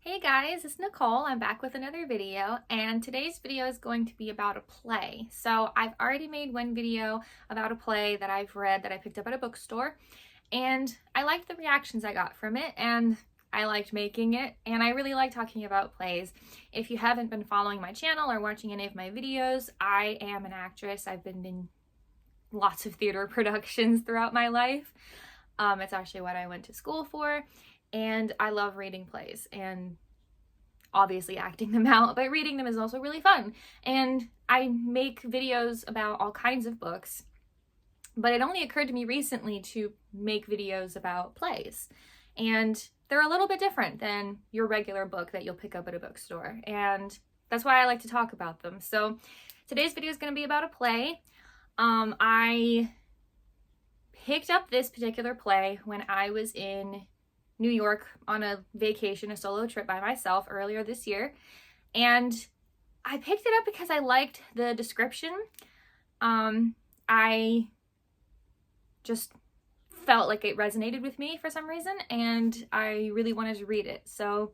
Hey guys, it's Nicole. I'm back with another video, and today's video is going to be about a play. So I've already made one video about a play that I've read that I picked up at a bookstore, and I liked the reactions I got from it, and I liked making it, and I really like talking about plays. If you haven't been following my channel or watching any of my videos, I am an actress. I've been in lots of theater productions throughout my life. It's actually what I went to school for. And I love reading plays and obviously acting them out, but reading them is also really fun. And I make videos about all kinds of books, but it only occurred to me recently to make videos about plays. And they're a little bit different than your regular book that you'll pick up at a bookstore. And that's why I like to talk about them. So today's video is going to be about a play. I picked up this particular play when I was in New York on a vacation, a solo trip by myself earlier this year. And I picked it up because I liked the description. I just felt like it resonated with me for some reason, and I really wanted to read it. So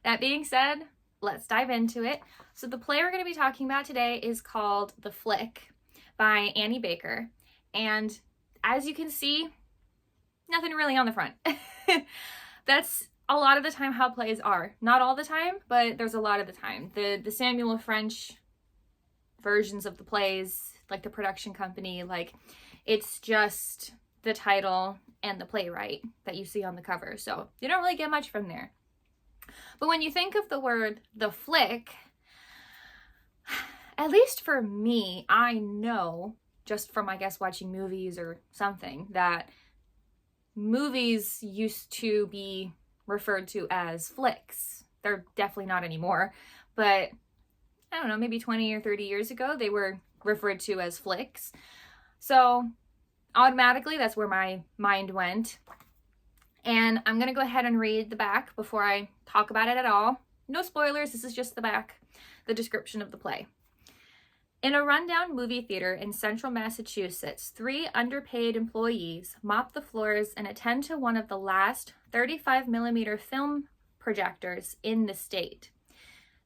that being said, let's dive into it. So the play we're going to be talking about today is called The Flick by Annie Baker. And as you can see, nothing really on the front. That's a lot of the time how plays are. Not all the time, but there's a lot of the time. The Samuel French versions of the plays, like the production company, like it's just the title and the playwright that you see on the cover. So you don't really get much from there. But when you think of the word the flick, at least for me, I know just from, I guess, watching movies or something, that movies used to be referred to as flicks. They're definitely not anymore, but I don't know, maybe 20 or 30 years ago, they were referred to as flicks. So automatically, that's where my mind went. And I'm going to go ahead and read the back before I talk about it at all. No spoilers, this is just the back, the description of the play. In a rundown movie theater in central Massachusetts, 3 underpaid employees mop the floors and attend to one of the last 35mm film projectors in the state.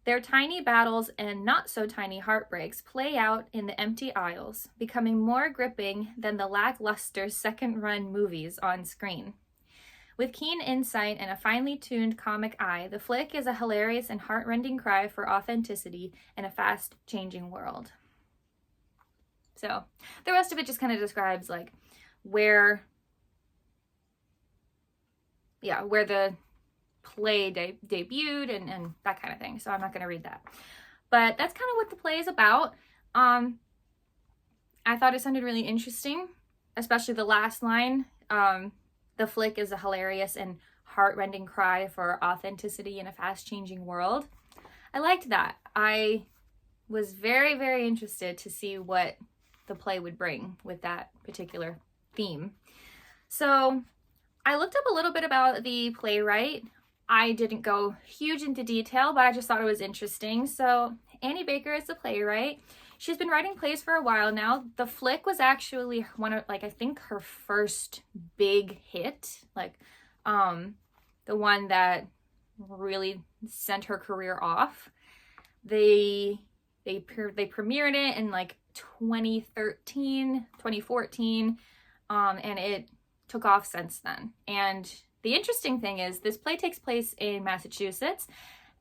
Their tiny battles and not-so-tiny heartbreaks play out in the empty aisles, becoming more gripping than the lackluster second-run movies on screen. With keen insight and a finely tuned comic eye, The Flick is a hilarious and heart-rending cry for authenticity in a fast-changing world. So the rest of it just kind of describes like where the play debuted and that kind of thing. So I'm not going to read that. But that's kind of what the play is about. I thought it sounded really interesting, especially the last line. The flick is a hilarious and heart-rending cry for authenticity in a fast-changing world. I liked that. I was very, very interested to see what the play would bring with that particular theme. So I looked up a little bit about the playwright. I didn't go huge into detail, but I just thought it was interesting. So Annie Baker is the playwright. She's been writing plays for a while now. The Flick was actually one of, like, I think her first big hit, like the one that really sent her career off. They premiered it in like 2014, and it took off since then. And the interesting thing is this play takes place in Massachusetts,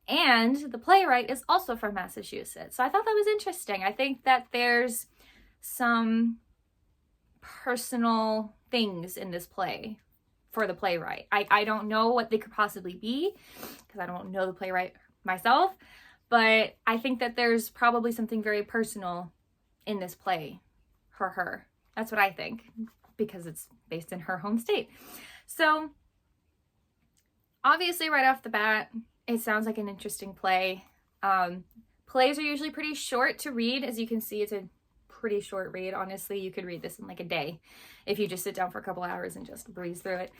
and the playwright is also from Massachusetts. So I thought that was interesting. I think that there's some personal things in this play for the playwright. I don't know what they could possibly be because I don't know the playwright myself, but I think that there's probably something very personal in this play for her. That's what I think, because it's based in her home state. So obviously right off the bat, it sounds like an interesting play. Plays are usually pretty short to read. As you can see, it's a pretty short read. Honestly, you could read this in like a day if you just sit down for a couple hours and just breeze through it.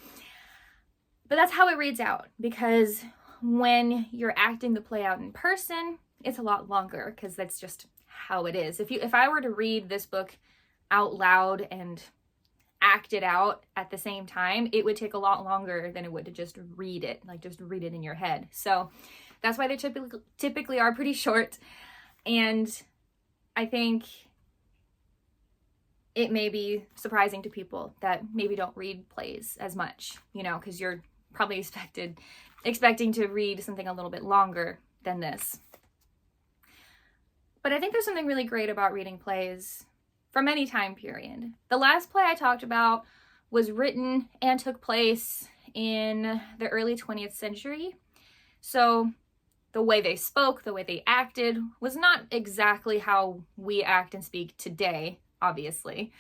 But that's how it reads out, because when you're acting the play out in person, it's a lot longer, because that's just how it is. If I were to read this book out loud and act it out at the same time, it would take a lot longer than it would to just read it, like just read it in your head. So That's why they typically are pretty short. And I think it may be surprising to people that maybe don't read plays as much, you know, because you're probably expecting to read something a little bit longer than this. But I think there's something really great about reading plays from any time period. The last play I talked about was written and took place in the early 20th century. So the way they spoke, the way they acted was not exactly how we act and speak today, obviously.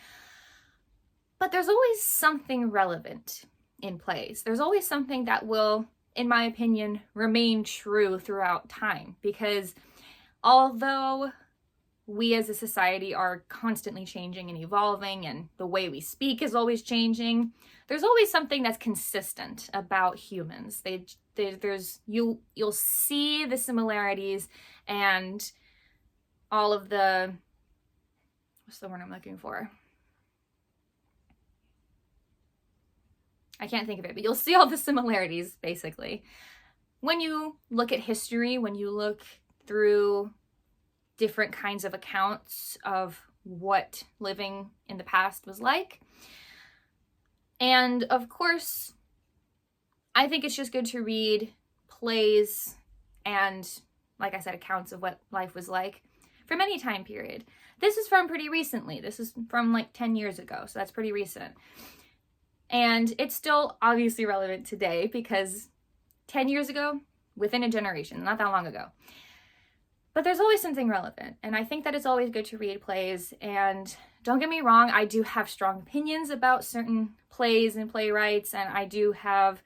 But there's always something relevant in plays. There's always something that will, in my opinion, remain true throughout time, because although we as a society are constantly changing and evolving, and the way we speak is always changing, there's always something that's consistent about humans. You'll see the similarities and all of the, what's the word I'm looking for? I can't think of it, but you'll see all the similarities, basically. When you look at history, when you look through different kinds of accounts of what living in the past was like. And of course, I think it's just good to read plays and, like I said, accounts of what life was like from any time period. This is from pretty recently. This is from like 10 years ago, so that's pretty recent. And it's still obviously relevant today because 10 years ago, within a generation, not that long ago. But there's always something relevant, and I think that it's always good to read plays. And don't get me wrong, I do have strong opinions about certain plays and playwrights, and I do have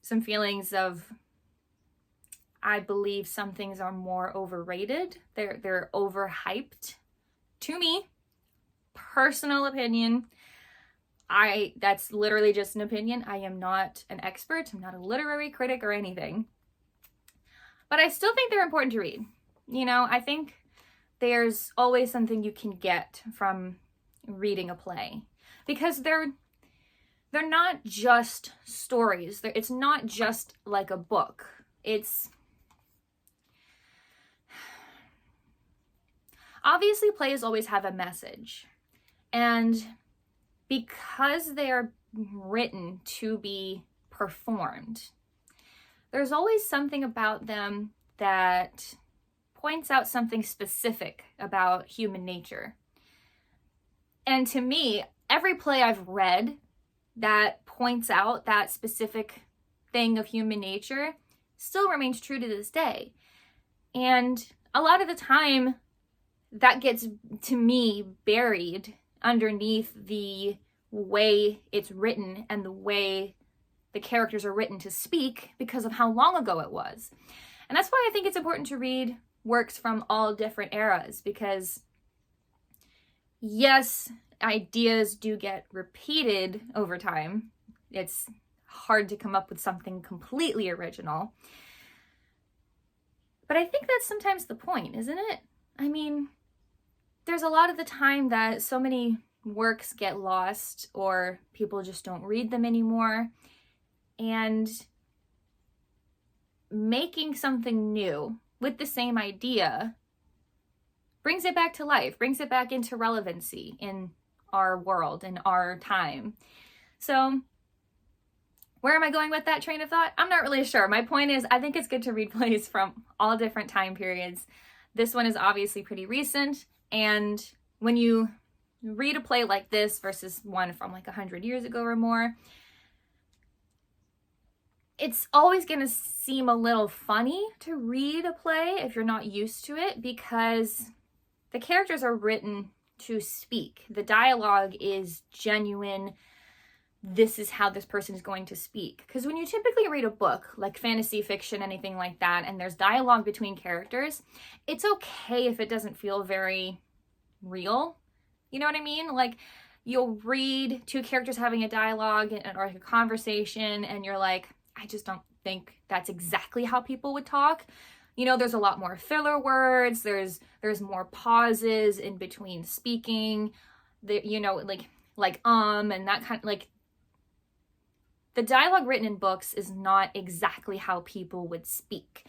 some feelings of, I believe some things are more overrated. They're overhyped. To me, personal opinion, that's literally just an opinion. I am not an expert. I'm not a literary critic or anything. But I still think they're important to read. You know, I think there's always something you can get from reading a play, because they're not just stories. It's not just like a book. It's obviously plays always have a message, and because they're written to be performed, there's always something about them that points out something specific about human nature. And to me, every play I've read that points out that specific thing of human nature still remains true to this day. And a lot of the time, that gets, to me, buried underneath the way it's written and the way the characters are written to speak because of how long ago it was. And that's why I think it's important to read works from all different eras, because yes, ideas do get repeated over time. It's hard to come up with something completely original. But I think that's sometimes the point, isn't it? I mean, there's a lot of the time that so many works get lost or people just don't read them anymore. And making something new with the same idea brings it back to life, brings it back into relevancy in our world, in our time. So where am I going with that train of thought? I'm not really sure. My point is, I think it's good to read plays from all different time periods. This one is obviously pretty recent, and when you read a play like this versus one from like 100 years ago or more, it's always going to seem a little funny to read a play if you're not used to it, because the characters are written to speak. The dialogue is genuine. This is how this person is going to speak. Because when you typically read a book, like fantasy fiction, anything like that, and there's dialogue between characters, it's okay if it doesn't feel very real. You know what I mean? Like, you'll read two characters having a dialogue or like a conversation, and you're like, I just don't think that's exactly how people would talk. You know, there's a lot more filler words. There's more pauses in between speaking. You know, like and that kind of, like, the dialogue written in books is not exactly how people would speak.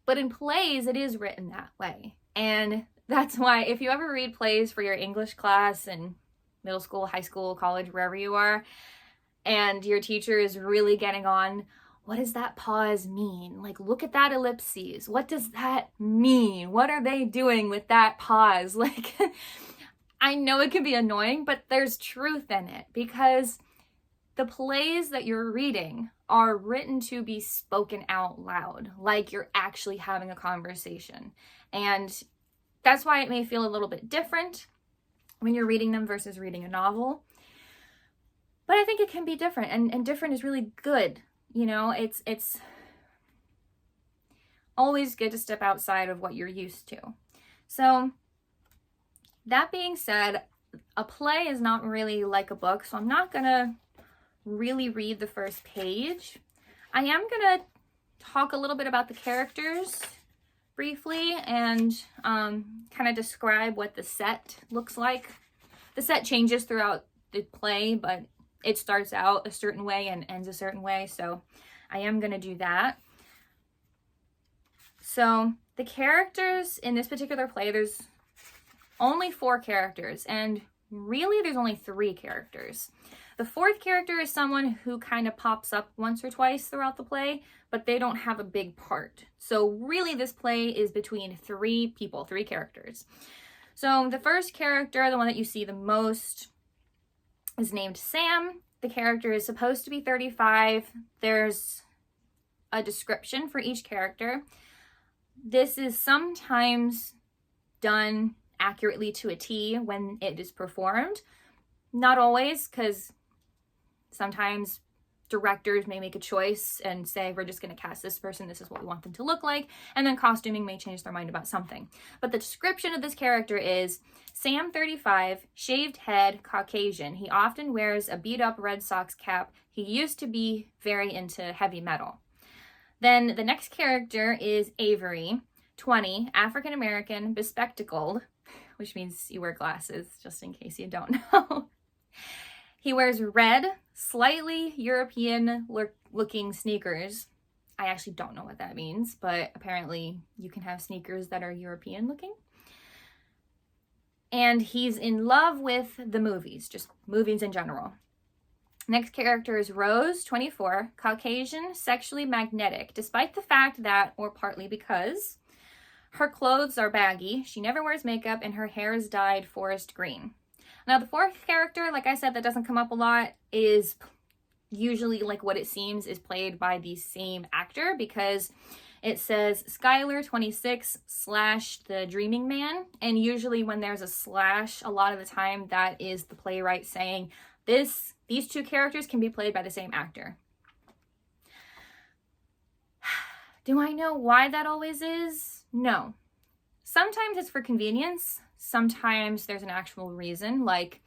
But in plays, it is written that way. And that's why if you ever read plays for your English class in middle school, high school, college, wherever you are, and your teacher is really getting on, what does that pause mean? Like, look at that ellipses. What does that mean? What are they doing with that pause? Like, I know it can be annoying, but there's truth in it, because the plays that you're reading are written to be spoken out loud, like you're actually having a conversation. And that's why it may feel a little bit different when you're reading them versus reading a novel. But I think it can be different, and different is really good. You know, it's always good to step outside of what you're used to. So that being said, a play is not really like a book, so I'm not gonna really read the first page. I am gonna talk a little bit about the characters briefly and kind of describe what the set looks like. The set changes throughout the play, but it starts out a certain way and ends a certain way, so I am going to do that. So the characters in this particular play, there's only 4 characters, and really there's only 3 characters. The 4th character is someone who kind of pops up once or twice throughout the play, but they don't have a big part. So really this play is between 3 people, 3 characters. So the first character, the one that you see the most, is named Sam. The character is supposed to be 35. There's a description for each character. This is sometimes done accurately to a T when it is performed. Not always, because sometimes directors may make a choice and say, we're just going to cast this person, this is what we want them to look like, and then costuming may change their mind about something. But the description of this character is Sam, 35, shaved head, Caucasian. He often wears a beat-up Red Sox cap. He used to be very into heavy metal. Then the next character is Avery, 20, African-American, bespectacled, which means you wear glasses, just in case you don't know. He wears red, slightly European-looking sneakers. I actually don't know what that means, but apparently you can have sneakers that are European-looking. And he's in love with the movies, just movies in general. Next character is Rose, 24, Caucasian, sexually magnetic, despite the fact that, or partly because, her clothes are baggy, she never wears makeup, and her hair is dyed forest green. Now, the 4th character, like I said, that doesn't come up a lot, is usually, like what it seems, is played by the same actor, because it says Skylar, 26, / the Dreaming Man. And usually when there's a slash, a lot of the time that is the playwright saying, these 2 characters can be played by the same actor. Do I know why that always is? No. Sometimes it's for convenience. Sometimes there's an actual reason, like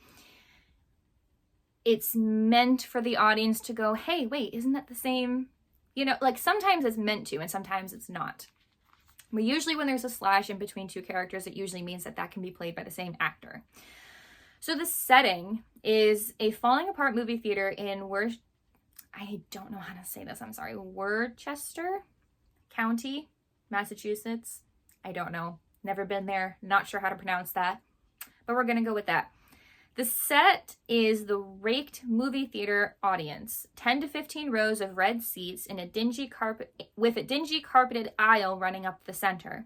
it's meant for the audience to go, hey, wait, isn't that the same? You know, like sometimes it's meant to and sometimes it's not. But usually when there's a slash in between 2 characters, it usually means that can be played by the same actor. So the setting is a falling apart movie theater in I don't know how to say this, I'm sorry, Worcester County, Massachusetts. I don't know. Never been there. Not sure how to pronounce that. But we're going to go with that. The set is the raked movie theater audience. 10 to 15 rows of red seats in a dingy carpeted aisle running up the center.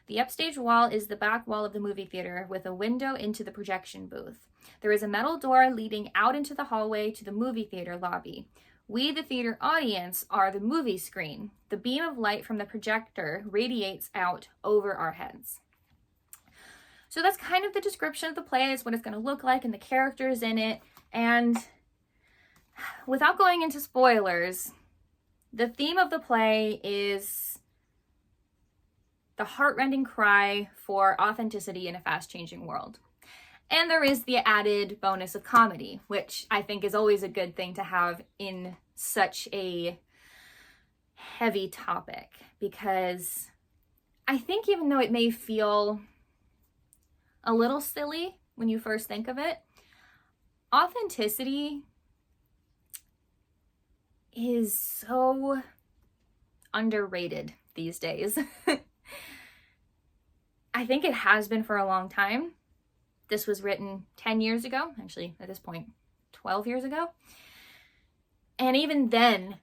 The upstage wall is the back wall of the movie theater with a window into the projection booth. There is a metal door leading out into the hallway to the movie theater lobby. We, the theater audience, are the movie screen. The beam of light from the projector radiates out over our heads. So that's kind of the description of the play. It's what it's going to look like and the characters in it. And without going into spoilers, the theme of the play is the heartrending cry for authenticity in a fast-changing world. And there is the added bonus of comedy, which I think is always a good thing to have in such a heavy topic, because I think even though it may feel a little silly when you first think of it, authenticity is so underrated these days. I think it has been for a long time. This was written 10 years ago, actually at this point 12 years ago. And even then,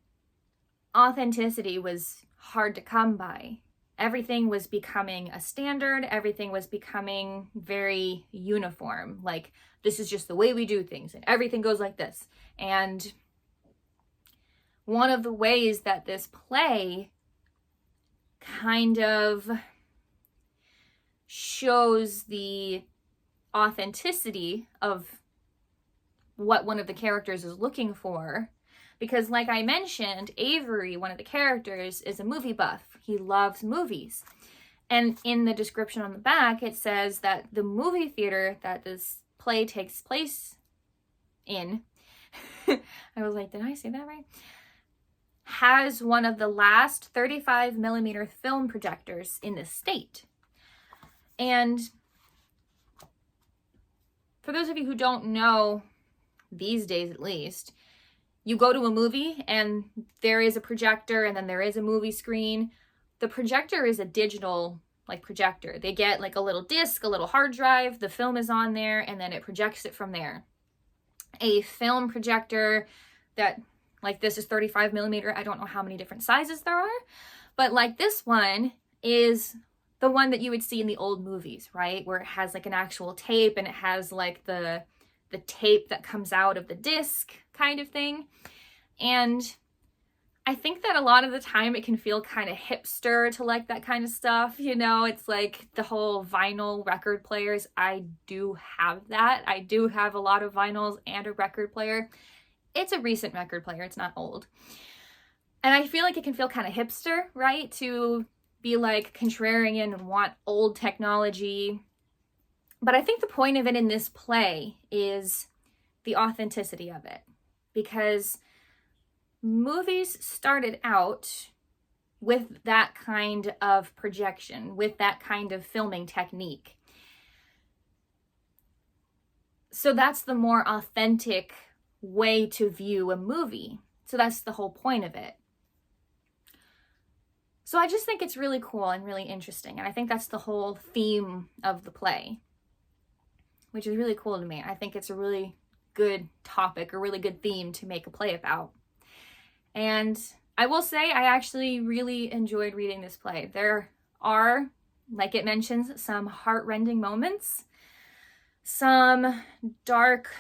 authenticity was hard to come by. Everything was becoming a standard. Everything was becoming very uniform. Like, this is just the way we do things and everything goes like this. And one of the ways that this play kind of shows the authenticity of what one of the characters is looking for, because like I mentioned, Avery, one of the characters, is a movie buff. He loves movies. And in the description on the back, it says that the movie theater that this play takes place in, I was like, did I say that right? Has one of the last 35 millimeter film projectors in the state. And for those of you who don't know, these days at least, you go to a movie and there is a projector and then there is a movie screen. The projector is a digital projector. They get like a little disc, a little hard drive, the film is on there, and then it projects it from there. A film projector that, like, this is 35 millimeter. I don't know how many different sizes there are, but like this one is the one that you would see in the old movies, right? Where it has like an actual tape and it has like the tape that comes out of the disc kind of thing. And I think that a lot of the time it can feel kind of hipster to like that kind of stuff. You know, it's like the whole vinyl record players. I do have that. I do have a lot of vinyls and a record player. It's a recent record player. It's not old. And I feel like it can feel kind of hipster, right? To be like contrarian and want old technology. But I think the point of it in this play is the authenticity of it. Because movies started out with that kind of projection, with that kind of filming technique. So that's the more authentic way to view a movie. So that's the whole point of it. So I just think it's really cool and really interesting. And I think that's the whole theme of the play, which is really cool to me. I think it's a really good topic, a really good theme to make a play about. And I will say I actually really enjoyed reading this play. There are, like it mentions, some heart-rending moments, some dark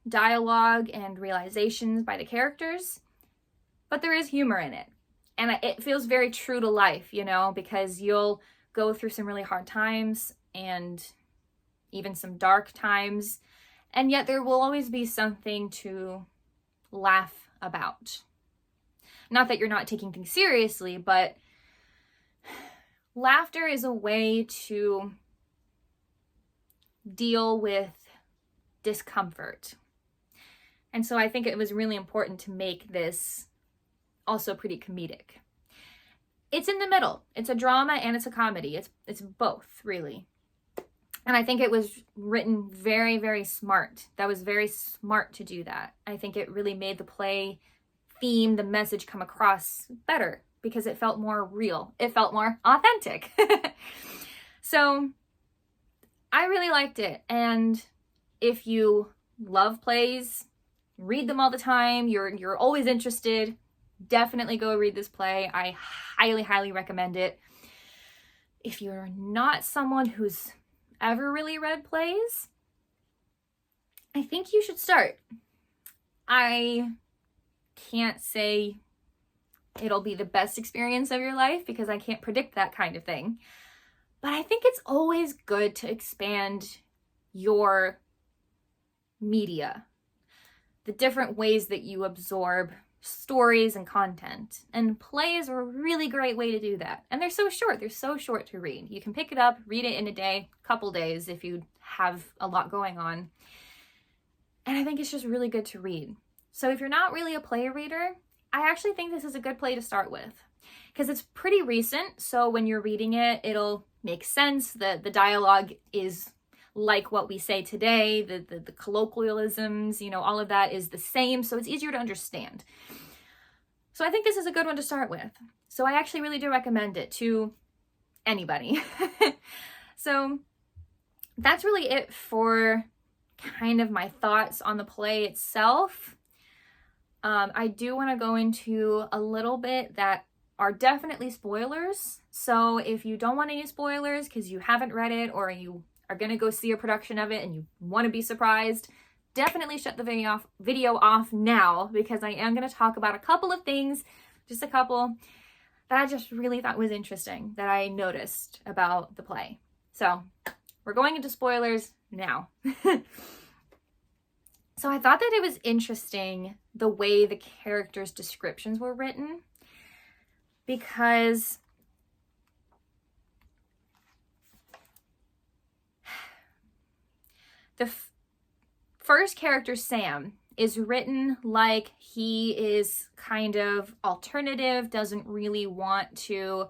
dialogue and realizations by the characters, but there is humor in it. And it feels very true to life, you know, because you'll go through some really hard times and even some dark times, and yet there will always be something to laugh about. Not that you're not taking things seriously, but laughter is a way to deal with discomfort. And so I think it was really important to make this also pretty comedic. It's in the middle. It's a drama and it's a comedy. It's both, really. And I think it was written very, very smart. That was very smart to do that. I think it really made the play theme, the message come across better because it felt more real. It felt more authentic. So I really liked it. And if you love plays, read them all the time, you're always interested, definitely go read this play. I highly, highly recommend it. If you're not someone who's ever really read plays, I think you should start. I can't say it'll be the best experience of your life because I can't predict that kind of thing. But I think it's always good to expand your media, the different ways that you absorb stories and content. And plays are a really great way to do that. And they're so short. They're so short to read. You can pick it up, read it in a day, couple days if you have a lot going on. And I think it's just really good to read. So if you're not really a play reader, I actually think this is a good play to start with because it's pretty recent. So when you're reading it, it'll make sense. The dialogue is like what we say today, the colloquialisms, you know, all of that is the same. So it's easier to understand. So I think this is a good one to start with. So I actually really do recommend it to anybody. So that's really it for kind of my thoughts on the play itself. I do want to go into a little bit that are definitely spoilers. So if you don't want any spoilers because you haven't read it, or you are going to go see a production of it and you want to be surprised, definitely shut the video off now, because I am going to talk about a couple of things, just a couple, that I just really thought was interesting that I noticed about the play. So we're going into spoilers now. So I thought that it was interesting the way the characters' descriptions were written, because the first character, Sam, is written like he is kind of alternative, doesn't really want to,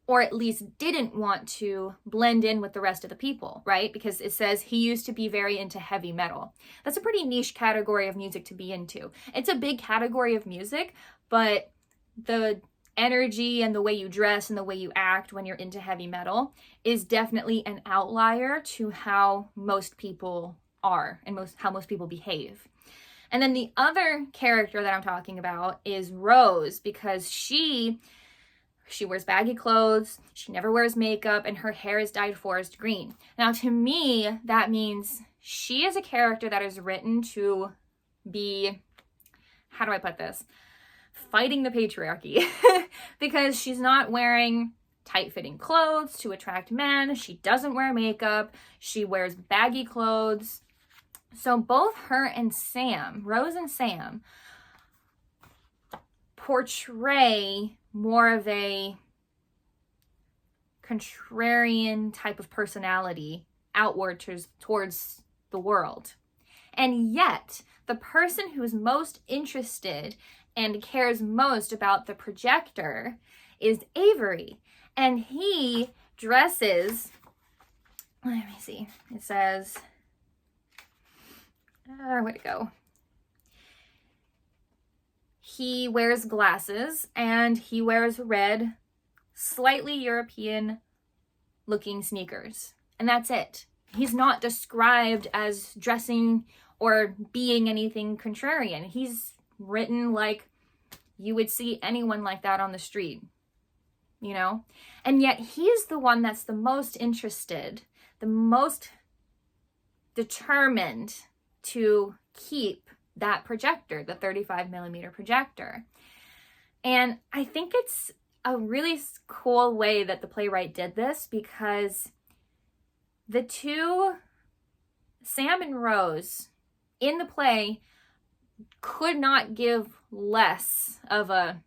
or at least didn't want to, blend in with the rest of the people, right? Because it says he used to be very into heavy metal. That's a pretty niche category of music to be into. It's a big category of music, but the energy and the way you dress and the way you act when you're into heavy metal is definitely an outlier to how most people are and how most people behave. And then the other character that I'm talking about is Rose, because she wears baggy clothes, she never wears makeup, and her hair is dyed forest green. Now, to me, that means she is a character that is written to be, how do I put this? Fighting the patriarchy. Because she's not wearing tight-fitting clothes to attract men, she doesn't wear makeup, she wears baggy clothes. So both her and Sam, Rose and Sam, portray more of a contrarian type of personality outward towards the world. And yet, the person who is most interested and cares most about the projector is Avery. And he dresses, let me see, it says, where'd it go? He wears glasses and he wears red, slightly European looking sneakers. And that's it. He's not described as dressing or being anything contrarian. He's written like you would see anyone like that on the street, you know? And yet he's the one that's the most interested, the most determined to keep that projector, the 35mm projector. And I think it's a really cool way that the playwright did this, because the two, Sam and Rose, in the play could not give less of a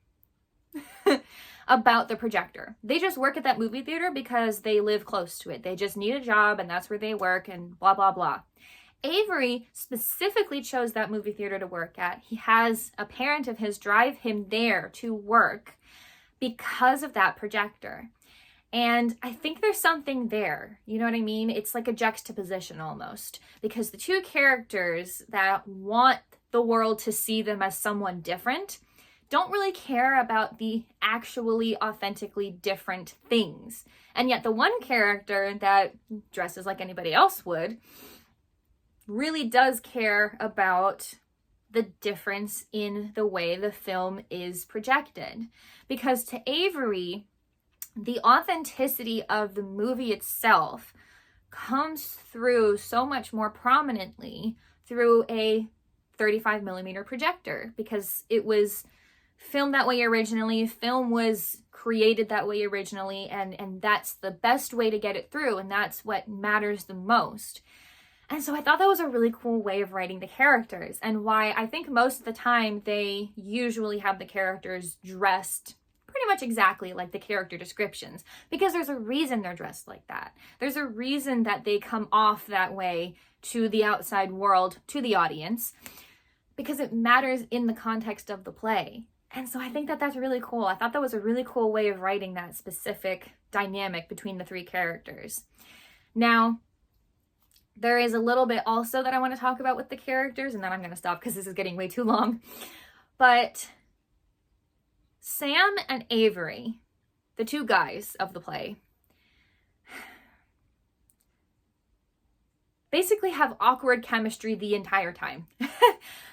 about the projector. They just work at that movie theater because they live close to it. They just need a job and that's where they work and blah, blah, blah. Avery specifically chose that movie theater to work at. He has a parent of his drive him there to work because of that projector. And I think there's something there. You know what I mean? It's like a juxtaposition almost, because the two characters that want the world to see them as someone different don't really care about the actually authentically different things. And yet the one character that dresses like anybody else would really does care about the difference in the way the film is projected. Because to Avery, the authenticity of the movie itself comes through so much more prominently through a 35mm projector, because it was filmed that way originally, film was created that way originally, and that's the best way to get it through, and that's what matters the most. And so I thought that was a really cool way of writing the characters, and why I think most of the time they usually have the characters dressed pretty much exactly like the character descriptions, because there's a reason they're dressed like that. There's a reason that they come off that way to the outside world, to the audience, because it matters in the context of the play. And so I think that that's really cool. I thought that was a really cool way of writing that specific dynamic between the three characters. Now, there is a little bit also that I want to talk about with the characters, and then I'm going to stop because this is getting way too long. But Sam and Avery, the two guys of the play, basically have awkward chemistry the entire time.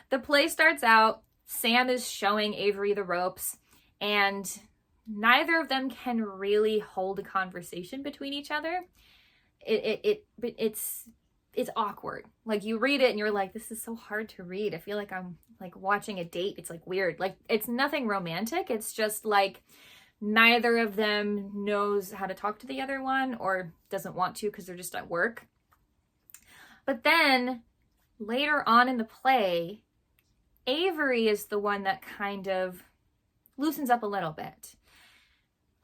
The play starts out, Sam is showing Avery the ropes, and neither of them can really hold a conversation between each other. It's awkward. Like, you read it and you're like, this is so hard to read. I feel like I'm like watching a date. It's like weird. Like, it's nothing romantic. It's just like neither of them knows how to talk to the other one or doesn't want to because they're just at work. But then later on in the play, Avery is the one that kind of loosens up a little bit.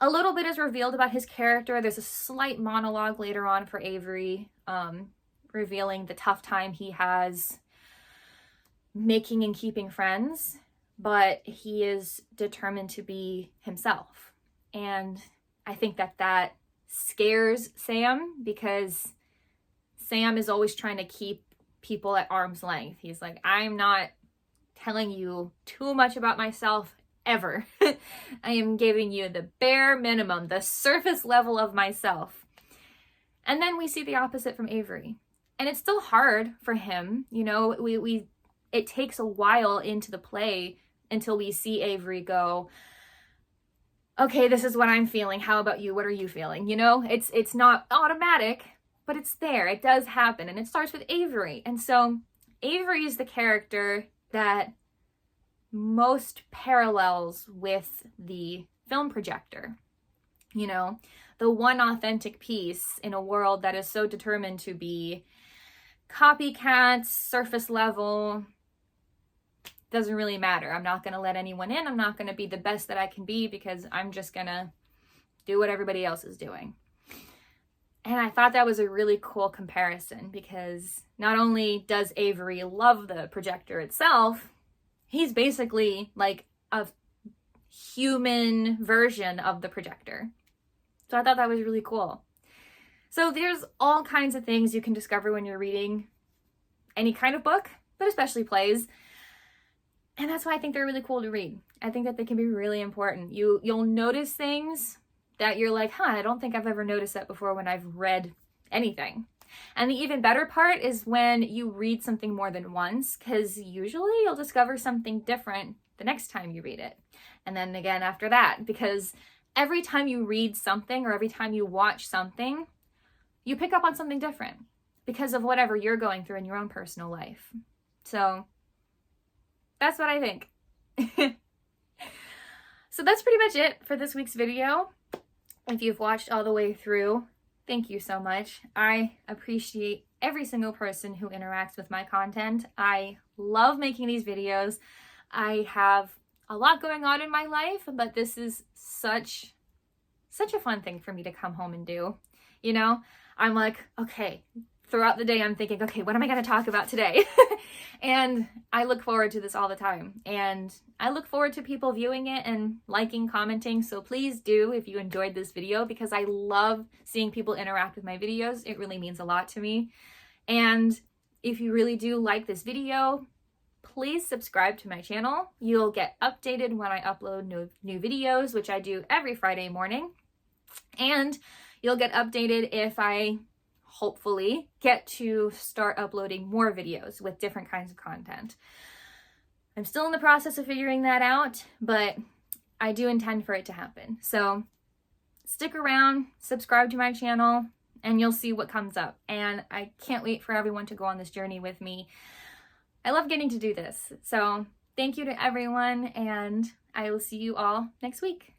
A little bit is revealed about his character. There's a slight monologue later on for Avery, revealing the tough time he has making and keeping friends, but he is determined to be himself. And I think that scares Sam, because Sam is always trying to keep people at arm's length. He's like, I'm not telling you too much about myself ever. I am giving you the bare minimum, the surface level of myself. And then we see the opposite from Avery. And it's still hard for him. You know, it takes a while into the play until we see Avery go, okay, this is what I'm feeling. How about you? What are you feeling? You know, it's not automatic, but it's there. It does happen. And it starts with Avery. And so Avery is the character that most parallels with the film projector. You know, the one authentic piece in a world that is so determined to be copycats, surface level. Doesn't really matter. I'm not going to let anyone in. I'm not going to be the best that I can be because I'm just going to do what everybody else is doing. And I thought that was a really cool comparison, because not only does Avery love the projector itself, he's basically like a human version of the projector. So I thought that was really cool. So there's all kinds of things you can discover when you're reading any kind of book, but especially plays. And that's why I think they're really cool to read. I think that they can be really important. You'll notice things that you're like, I don't think I've ever noticed that before when I've read anything. And the even better part is when you read something more than once, because usually you'll discover something different the next time you read it. And then again after that, because every time you read something or every time you watch something, you pick up on something different because of whatever you're going through in your own personal life. So that's what I think. So that's pretty much it for this week's video. If you've watched all the way through, thank you so much. I appreciate every single person who interacts with my content. I love making these videos. I have a lot going on in my life, but this is such a fun thing for me to come home and do. You know, I'm like, okay, throughout the day I'm thinking, okay, what am I going to talk about today? And I look forward to this all the time. And I look forward to people viewing it and liking, commenting. So please do if you enjoyed this video, because I love seeing people interact with my videos. It really means a lot to me. And if you really do like this video, please subscribe to my channel. You'll get updated when I upload new videos, which I do every Friday morning. And you'll get updated if I hopefully get to start uploading more videos with different kinds of content. I'm still in the process of figuring that out, but I do intend for it to happen. So stick around, subscribe to my channel, and you'll see what comes up. And I can't wait for everyone to go on this journey with me. I love getting to do this. So thank you to everyone, and I will see you all next week.